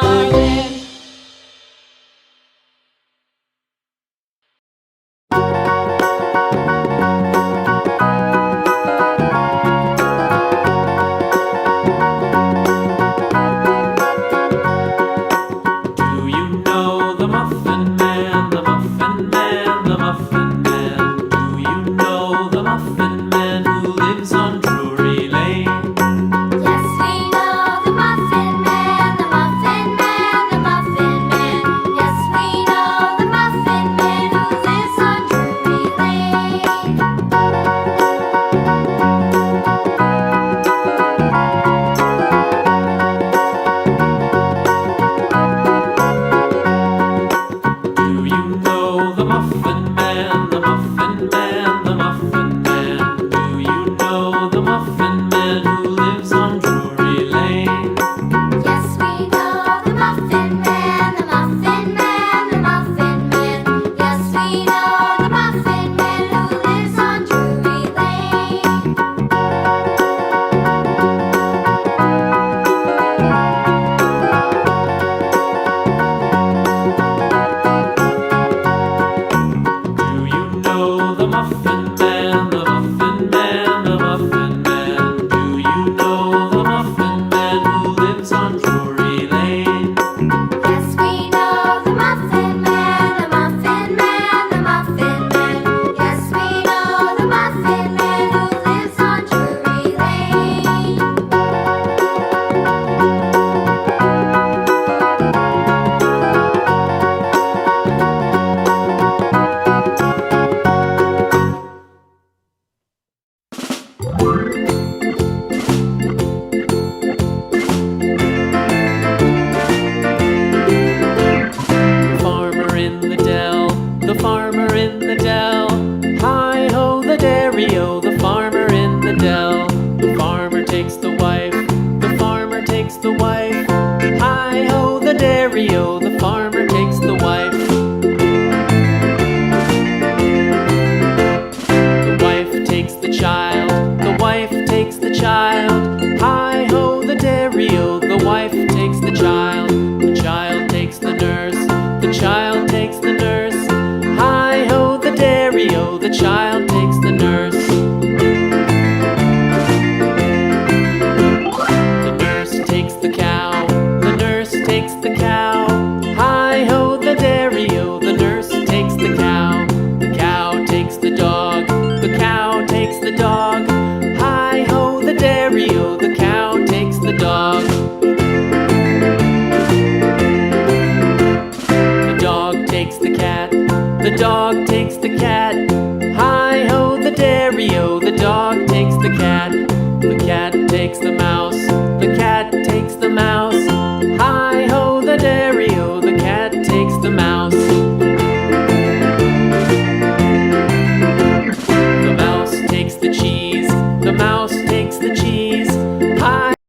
garden. Do you know the Muffin Man, the Muffin Man, the Muffin Man? Do you know the Muffin Man who lives on Drury Lane? Yes, we know the Muffin Man, the Muffin Man, the Muffin Man. Yes, we know the Muffin Man who lives on Drury Lane. Do you know the Muffin Man, the Muffin Man, the Muffin Man? Do you know the Muffin Man who lives on Drury Lane? Yes, we know the Muffin Man, the Muffin Man, the Muffin Man. Yes, we know the Muffin Man who lives on Drury Lane. Do you know the Muffin Man, the Muffin Man, the Muffin Man? Do you know the Muffin Man who lives on Drury Lane? Yes, we know the Muffin Man, the Muffin Man, the Muffin Man. Yes, we know the Muffin Man who lives on Drury Lane. The farmer in the dell, the farmer in the dell. Hi-ho the dairy-o, the farmer in the dell. The farmer takes the wife, the farmer takes the wife. Hi-ho the dairy-o, the farmer takes the wife. The wife takes the child, the wife takes the child. Hi-ho the dairy-o, the wife takes the child. The child takes the nurse, the child takes the nurse. Hi-ho the dairy-o, the child